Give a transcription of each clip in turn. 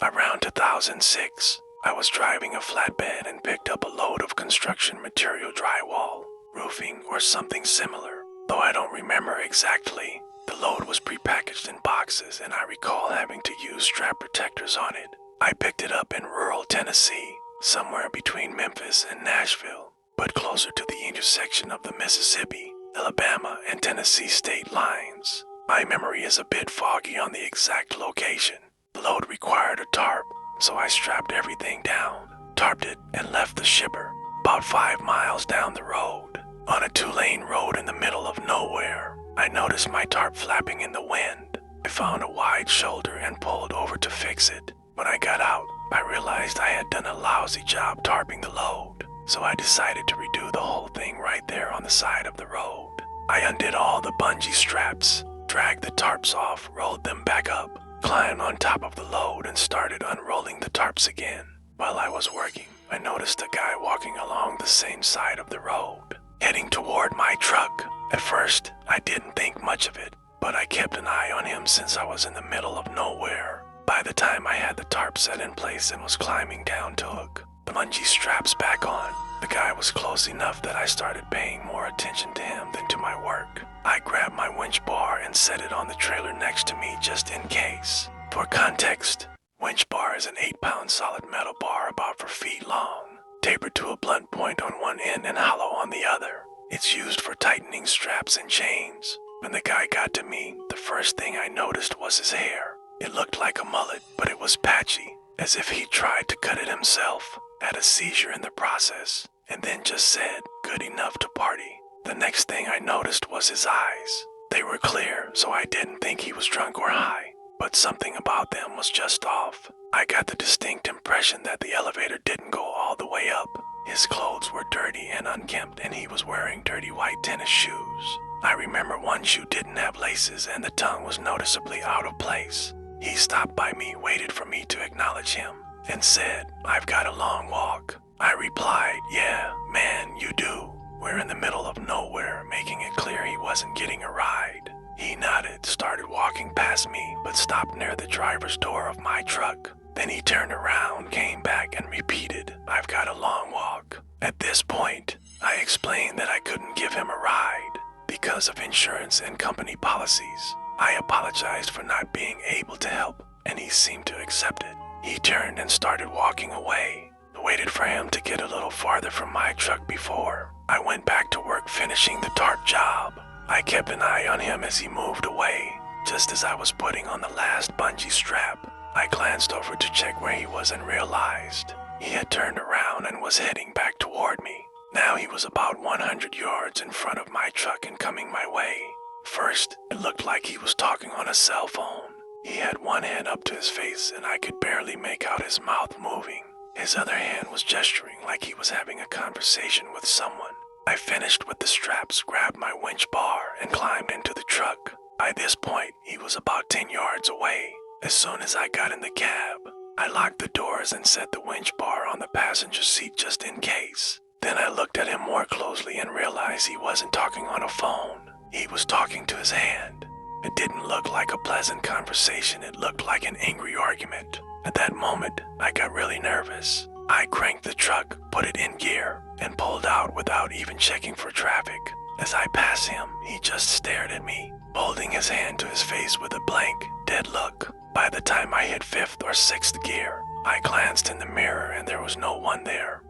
Around 2006, I was driving a flatbed and picked up a load of construction material, drywall, roofing, or something similar. Though I don't remember exactly, the load was prepackaged in boxes and I recall having to use strap protectors on it. I picked it up in rural Tennessee, somewhere between Memphis and Nashville, but closer to the intersection of the Mississippi, Alabama, and Tennessee state lines. My memory is a bit foggy on the exact location. The load required a tarp, so I strapped everything down, tarped it, and left the shipper. About 5 miles down the road, on a 2-lane road in the middle of nowhere, I noticed my tarp flapping in the wind. I found a wide shoulder and pulled over to fix it. When I got out, I realized I had done a lousy job tarping the load, so I decided to redo the whole thing right there on the side of the road. I undid all the bungee straps, dragged the tarps off, rolled them back up, climbed on top of the load, and started unrolling the tarps again. While I was working, I noticed a guy walking along the same side of the road, heading toward my truck. At first, I didn't think much of it, but I kept an eye on him since I was in the middle of nowhere. By the time I had the tarp set in place and was climbing down to hook the bungee straps back on, the guy was close enough that I started paying more attention to him than to my work. I grabbed my winch bar and set it on the trailer next to me just in case. For context, winch bar is an 8-pound solid metal bar about 4 feet long, tapered to a blunt point on one end and hollow on the other. It's used for tightening straps and chains. When the guy got to me, the first thing I noticed was his hair. It looked like a mullet, but it was patchy, as if he tried to cut it himself, had a seizure in the process, and then just said, "Good enough to party." The next thing I noticed was his eyes. They were clear, so I didn't think he was drunk or high, but something about them was just off. I got the distinct impression that the elevator didn't go all the way up. His clothes were dirty and unkempt, and he was wearing dirty white tennis shoes. I remember one shoe didn't have laces and the tongue was noticeably out of place. He stopped by me, waited for me to acknowledge him, and said, "I've got a long walk." I replied, "Yeah, man, you do. We're in the middle of nowhere," making it clear he wasn't getting a ride. He nodded, started walking past me, but stopped near the driver's door of my truck. Then he turned around, came back, and repeated, "I've got a long walk." At this point, I explained that I couldn't give him a ride because of insurance and company policies. I apologized for not being able to help, and he seemed to accept it. He turned and started walking away. I waited for him to get a little farther from my truck before I went back to work finishing the tarp job. I kept an eye on him as he moved away. Just as I was putting on the last bungee strap, I glanced over to check where he was and realized he had turned around and was heading back toward me. Now he was about 100 yards in front of my truck and coming my way. First, it looked like he was talking on a cell phone. He had one hand up to his face and I could barely make out his mouth moving. His other hand was gesturing like he was having a conversation with someone. I finished with the straps, grabbed my winch bar, and climbed into the truck. By this point, he was about 10 yards away. As soon as I got in the cab, I locked the doors and set the winch bar on the passenger seat just in case. Then I looked at him more closely and realized he wasn't talking on a phone. He was talking to his hand. It didn't look like a pleasant conversation. It looked like an angry argument. At that moment, I got really nervous. I cranked the truck, put it in gear, and pulled out without even checking for traffic. As I passed him, he just stared at me, holding his hand to his face with a blank, dead look. By the time I hit 5th or 6th gear, I glanced in the mirror and there was no one there.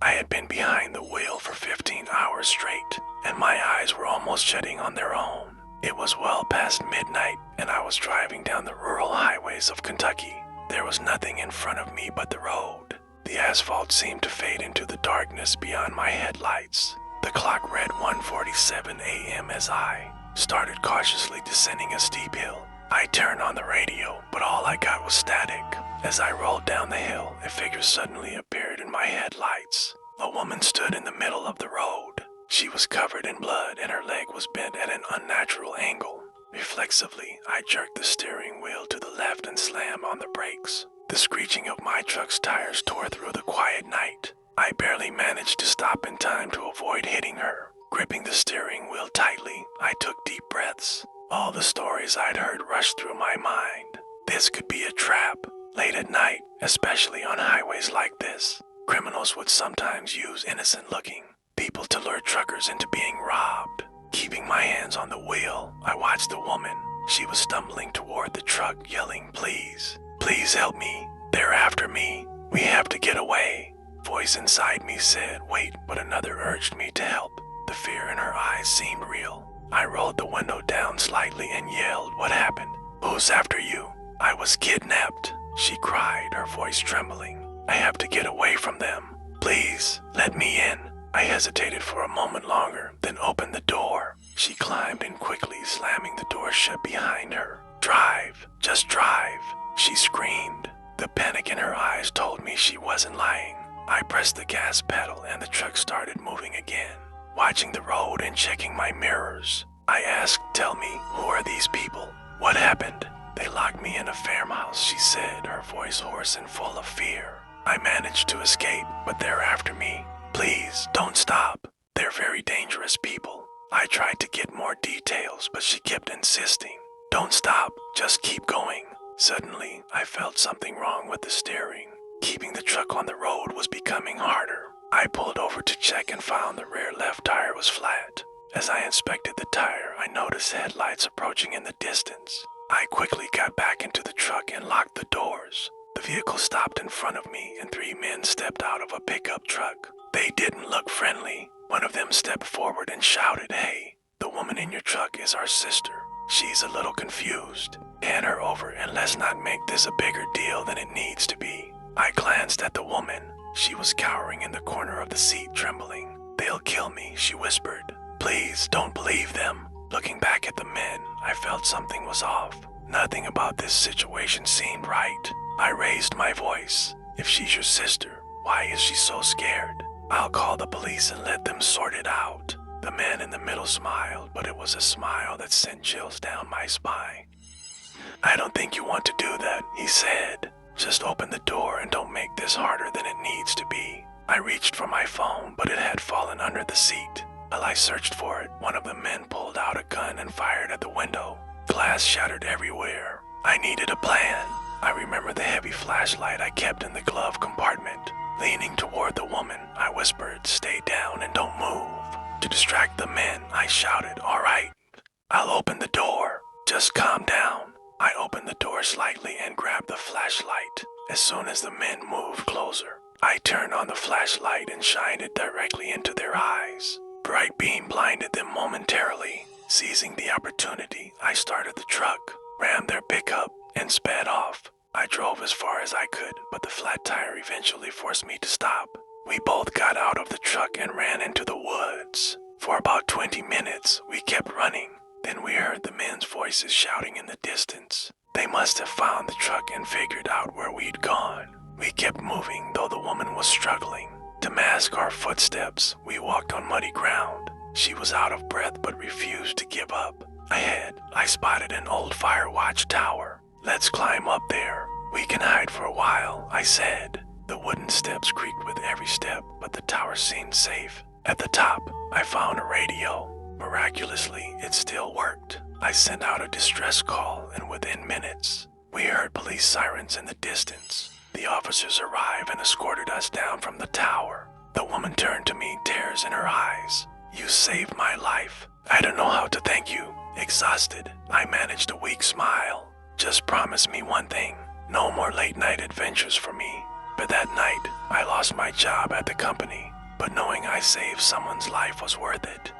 I had been behind the wheel for 15 hours straight, and my eyes were almost shutting on their own. It was well past midnight, and I was driving down the rural highways of Kentucky. There was nothing in front of me but the road. The asphalt seemed to fade into the darkness beyond my headlights. The clock read 1:47 a.m. as I started cautiously descending a steep hill. I turned on the radio, but all I got was static. As I rolled down the hill, a figure suddenly appeared in my headlights. A woman stood in the middle of the road. She was covered in blood and her leg was bent at an unnatural angle. Reflexively, I jerked the steering wheel to the left and slammed on the brakes. The screeching of my truck's tires tore through the quiet night. I barely managed to stop in time to avoid hitting her. Gripping the steering wheel tightly, I took deep breaths. All the stories I'd heard rushed through my mind. This could be a trap. Late at night, especially on highways like this, criminals would sometimes use innocent-looking people to lure truckers into being robbed. Keeping my hands on the wheel, I watched the woman. She was stumbling toward the truck, yelling, "Please, please help me. They're after me. We have to get away." Voice inside me said, "Wait," but another urged me to help. The fear in her eyes seemed real. I rolled the window down slightly and yelled, "What happened? Who's after you?" "I was kidnapped," she cried, her voice trembling. "I have to get away from them. Please, let me in." I hesitated for a moment longer, then opened the door. She climbed in quickly, slamming the door shut behind her. "Drive, just drive," she screamed. The panic in her eyes told me she wasn't lying. I pressed the gas pedal and the truck started moving again. Watching the road and checking my mirrors, I asked, "Tell me, who are these people? What happened?" "They locked me in a farmhouse," she said, her voice hoarse and full of fear. "I managed to escape, but they're after me. Please, don't stop. They're very dangerous people." I tried to get more details, but she kept insisting. "Don't stop, just keep going." Suddenly, I felt something wrong with the steering. Keeping the truck on the road was becoming harder. I pulled over to check and found the rear left tire was flat. As I inspected the tire, I noticed headlights approaching in the distance. I quickly got back into the truck and locked the doors. The vehicle stopped in front of me and 3 men stepped out of a pickup truck. They didn't look friendly. One of them stepped forward and shouted, "Hey, the woman in your truck is our sister. She's a little confused. Hand her over and let's not make this a bigger deal than it needs to be." I glanced at the woman. She was cowering in the corner of the seat, trembling. "They'll kill me," she whispered. "Please, don't believe them." Looking back at the men, I felt something was off. Nothing about this situation seemed right. I raised my voice. "If she's your sister, why is she so scared? I'll call the police and let them sort it out." The man in the middle smiled, but it was a smile that sent chills down my spine. "I don't think you want to do that," he said. "Just open the door and don't make this harder than it needs to be." I reached for my phone, but it had fallen under the seat. While I searched for it, one of the men pulled out a gun and fired at the window. Glass shattered everywhere. I needed a plan. I remember the heavy flashlight I kept in the glove compartment. Leaning toward the woman, I whispered, "Stay down and don't move." To distract the men, I shouted, "All right, I'll open the door. Just calm down." I opened the door slightly and grabbed the flashlight. As soon as the men moved closer, I turned on the flashlight and shined it directly into their eyes. Bright beam blinded them momentarily. Seizing the opportunity, I started the truck, rammed their pickup, and sped off. I drove as far as I could, but the flat tire eventually forced me to stop. We both got out of the truck and ran into the woods. For about 20 minutes, we kept running. Then we heard the men's voices shouting in the distance. They must have found the truck and figured out where we'd gone. We kept moving, though the woman was struggling. To mask our footsteps, we walked on muddy ground. She was out of breath but refused to give up. Ahead, I spotted an old fire watch tower. "Let's climb up there. We can hide for a while," I said. The wooden steps creaked with every step, but the tower seemed safe. At the top, I found a radio. Miraculously, it still worked. I sent out a distress call, and within minutes, we heard police sirens in the distance. The officers arrived and escorted us down from the tower. The woman turned to me, tears in her eyes. "You saved my life. I don't know how to thank you." Exhausted, I managed a weak smile. "Just promise me one thing. No more late-night adventures for me." But that night, I lost my job at the company, but knowing I saved someone's life was worth it.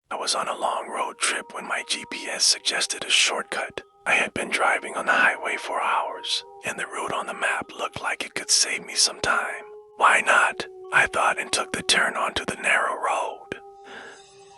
I was on a long road trip when my GPS suggested a shortcut. I had been driving on the highway for hours, and the route on the map looked like it could save me some time. Why not? I thought, and took the turn onto the narrow road.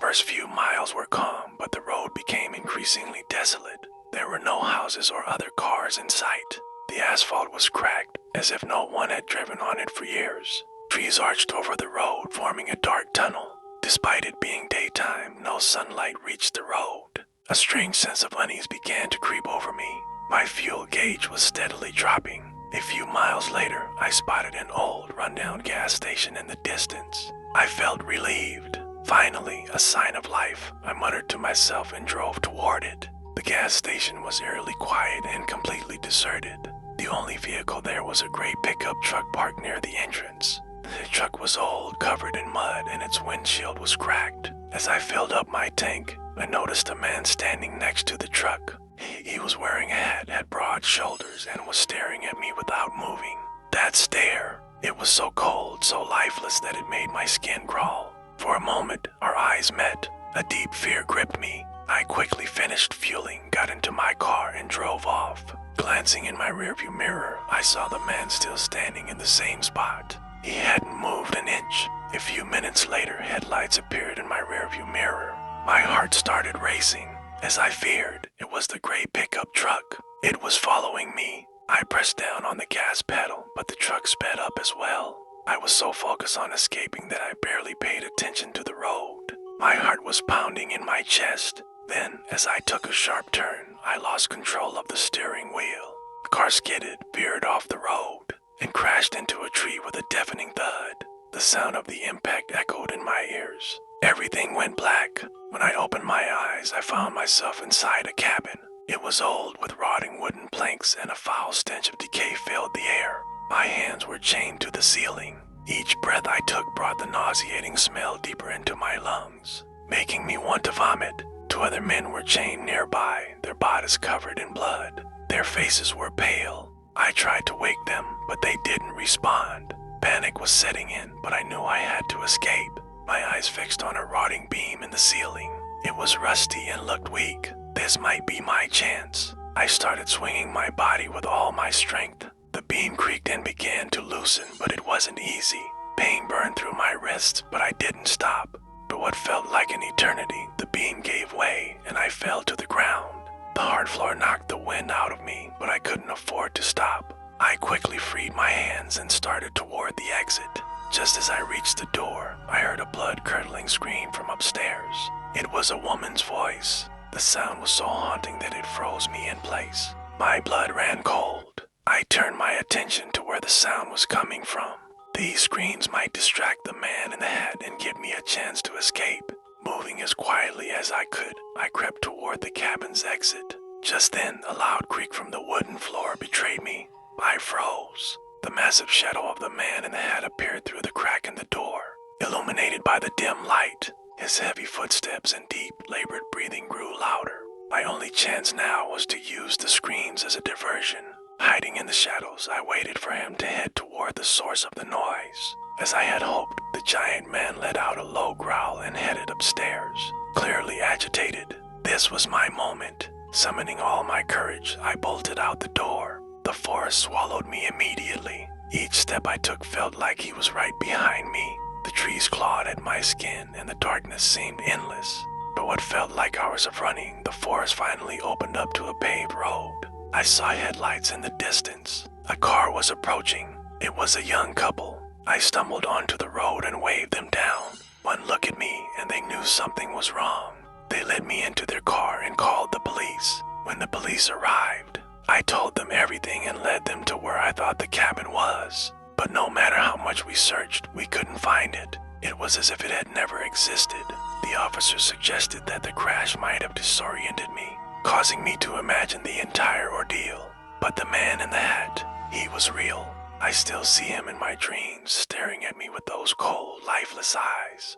First few miles were calm, but the road became increasingly desolate. There were no houses or other cars in sight. The asphalt was cracked, as if no one had driven on it for years. Trees arched over the road, forming a dark tunnel. Despite it being daytime, no sunlight reached the road. A strange sense of unease began to creep over me. My fuel gauge was steadily dropping. A few miles later, I spotted an old, rundown gas station in the distance. I felt relieved. Finally, a sign of life, I muttered to myself and drove toward it. The gas station was eerily quiet and completely deserted. The only vehicle there was a gray pickup truck parked near the entrance. The truck was old, covered in mud, and its windshield was cracked. As I filled up my tank, I noticed a man standing next to the truck. He was wearing a hat, had broad shoulders, and was staring at me without moving. That stare, it was so cold, so lifeless that it made my skin crawl. For a moment, our eyes met. A deep fear gripped me. I quickly finished fueling, got into my car, and drove off. Glancing in my rearview mirror, I saw the man still standing in the same spot. He hadn't moved an inch. A few minutes later, headlights appeared in my rearview mirror. My heart started racing. As I feared, it was the gray pickup truck. It was following me. I pressed down on the gas pedal, but the truck sped up as well. I was so focused on escaping that I barely paid attention to the road. My heart was pounding in my chest. Then, as I took a sharp turn, I lost control of the steering wheel. The car skidded, veered off the road, and crashed into a tree with a deafening thud. The sound of the impact echoed in my ears. Everything went black. When I opened my eyes, I found myself inside a cabin. It was old, with rotting wooden planks, and a foul stench of decay filled the air. My hands were chained to the ceiling. Each breath I took brought the nauseating smell deeper into my lungs, making me want to vomit. Two other men were chained nearby, their bodies covered in blood. Their faces were pale. I tried to wake them, but they didn't respond. Panic was setting in, but I knew I had to escape. My eyes fixed on a rotting beam in the ceiling. It was rusty and looked weak. This might be my chance. I started swinging my body with all my strength. The beam creaked and began to loosen, but it wasn't easy. Pain burned through my wrists, but I didn't stop. For what felt like an eternity, the beam gave way, and I fell to the ground. The hard floor knocked the wind out of me, but I couldn't afford to stop. I quickly freed my hands and started toward the exit. Just as I reached the door, I heard a blood-curdling scream from upstairs. It was a woman's voice. The sound was so haunting that it froze me in place. My blood ran cold. I turned my attention to where the sound was coming from. These screams might distract the man in the hat and give me a chance to escape. Moving as quietly as I could, I crept toward the cabin's exit. Just then, a loud creak from the wooden floor betrayed me. I froze. The massive shadow of the man in the hat appeared through the crack in the door. Illuminated by the dim light, his heavy footsteps and deep, labored breathing grew louder. My only chance now was to use the screams as a diversion. Hiding in the shadows, I waited for him to head toward the source of the noise. As I had hoped, the giant man let out a low growl and headed upstairs, clearly agitated. This was my moment. Summoning all my courage, I bolted out the door. The forest swallowed me immediately. Each step I took felt like he was right behind me. The trees clawed at my skin, and the darkness seemed endless. For what felt like hours of running, the forest finally opened up to a paved road. I saw headlights in the distance. A car was approaching. It was a young couple. I stumbled onto the road and waved them down. One look at me, and they knew something was wrong. They led me into their car and called the police. When the police arrived, I told them everything and led them to where I thought the cabin was. But no matter how much we searched, we couldn't find it. It was as if it had never existed. The officer suggested that the crash might have disoriented me, causing me to imagine the entire ordeal. But the man in the hat, he was real. I still see him in my dreams, staring at me with those cold, lifeless eyes.